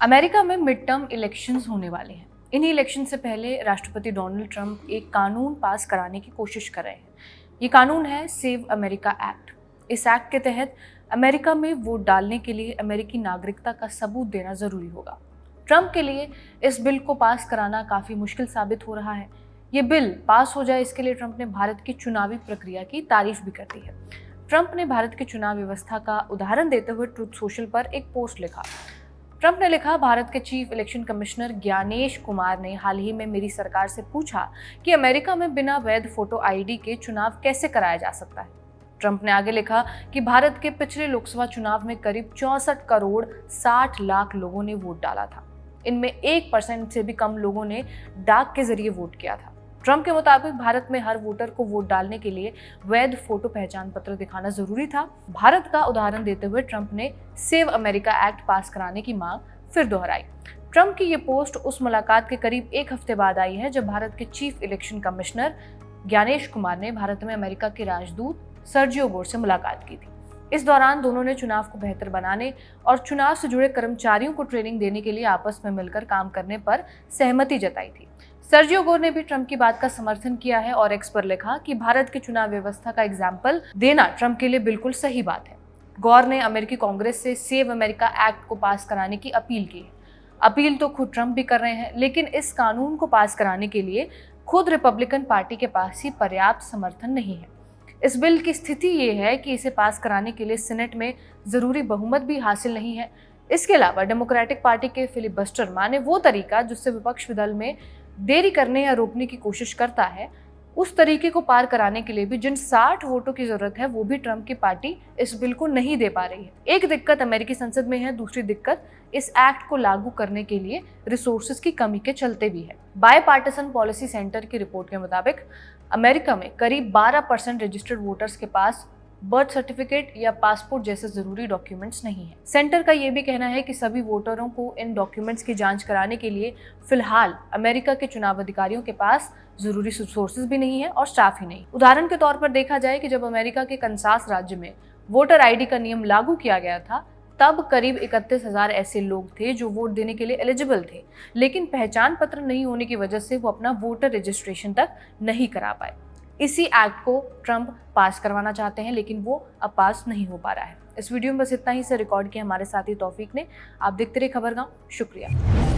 America में mid term elections होने वाले हैं। इन्हीं इलेक्शन से पहले राष्ट्रपति डोनाल्ड ट्रंप एक कानून पास कराने की कोशिश कर रहे हैं। ये कानून है सेव अमेरिका एक्ट। इस एक्ट के तहत अमेरिका में वोट डालने के लिए अमेरिकी नागरिकता का सबूत देना जरूरी होगा। ट्रंप के लिए इस बिल को पास कराना काफी मुश्किल साबित हो रहा है। ये बिल पास हो जाए, इसके लिए ट्रंप ने भारत की चुनावी प्रक्रिया की तारीफ भी कर दी है। ट्रंप ने भारत की चुनाव व्यवस्था का उदाहरण देते हुए ट्रुथ सोशल पर एक पोस्ट लिखा। ट्रंप ने लिखा, भारत के chief election commissioner Gyanesh Kumar ने हाल ही में मेरी सरकार से पूछा कि अमेरिका में बिना वैध फोटो आईडी के चुनाव कैसे कराया जा सकता है। ट्रंप ने आगे लिखा कि भारत के पिछले लोकसभा चुनाव में करीब 64 करोड़ 60 लाख लोगों ने वोट डाला था। इनमें 1% से भी कम लोगों ने डाक के जरिए वोट किया था। ट्रंप के मुताबिक भारत में हर वोटर को वोट डालने के लिए वैध फोटो पहचान पत्र दिखाना जरूरी था। भारत का उदाहरण देते हुए ट्रंप ने सेव अमेरिका एक्ट पास कराने की मांग फिर दोहराई। ट्रंप की ये पोस्ट उस मुलाकात के करीब एक हफ्ते बाद आई है जब भारत के chief election commissioner Gyanesh Kumar ने भारत में अमेरिका के राजदूत सर्जियो गोर से मुलाकात की थी। इस दौरान दोनों ने चुनाव को बेहतर बनाने और चुनाव से जुड़े कर्मचारियों को ट्रेनिंग देने के लिए आपस में मिलकर काम करने पर सहमति जताई थी। सर्जियो गोर ने भी ट्रंप की बात का समर्थन किया है और एक्स पर लिखा कि भारत की चुनाव व्यवस्था का एग्जाम्पल देना ट्रंप के लिए बिल्कुल सही बात है। गौर ने अमेरिकी कांग्रेस से सेव अमेरिका एक्ट को पास कराने की अपील की है। अपील तो खुद ट्रंप भी कर रहे हैं, लेकिन इस कानून को पास कराने के लिए खुद रिपब्लिकन पार्टी के पास ही पर्याप्त समर्थन नहीं है। इस बिल की स्थिति ये है कि इसे पास कराने के लिए सीनेट में जरूरी बहुमत भी हासिल नहीं है। इसके अलावा डेमोक्रेटिक पार्टी के फिलिबस्टर माने वो तरीका जिससे विपक्ष दल में देरी करने या रोकने की कोशिश करता है, उस तरीके को पार कराने के लिए भी जिन 60 वोटों की जरूरत है वो भी ट्रंप की पार्टी इस बिल को नहीं दे पा रही है। एक दिक्कत अमेरिकी संसद में है, दूसरी दिक्कत इस एक्ट को लागू करने के लिए रिसोर्सेज की कमी के चलते भी है। बायपार्टिसन पॉलिसी सेंटर की रिपोर्ट के मुताबिक अमेरिका में करीब 12% रजिस्टर्ड वोटर्स के पास बर्थ सर्टिफिकेट या पासपोर्ट जैसे जरूरी डॉक्यूमेंट्स नहीं है। सेंटर का ये भी कहना है कि सभी वोटरों को इन डॉक्यूमेंट्स की जांच कराने के लिए फिलहाल अमेरिका के चुनाव अधिकारियों के पास जरूरी रिसोर्सेज भी नहीं है और स्टाफ ही नहीं। उदाहरण के तौर पर देखा जाए कि जब अमेरिका के कंसास राज्य में वोटर आईडी का नियम लागू किया गया था, तब करीब 31,000 ऐसे लोग थे जो वोट देने के लिए एलिजिबल थे, लेकिन पहचान पत्र नहीं होने की वजह से वो अपना वोटर रजिस्ट्रेशन तक नहीं करा पाए। इसी एक्ट को ट्रंप पास करवाना चाहते हैं, लेकिन वो अब पास नहीं हो पा रहा है। इस वीडियो में बस इतना ही से रिकॉर्ड किया हमारे साथी तौफीक ने। आप देखते रहे खबरगांव। शुक्रिया।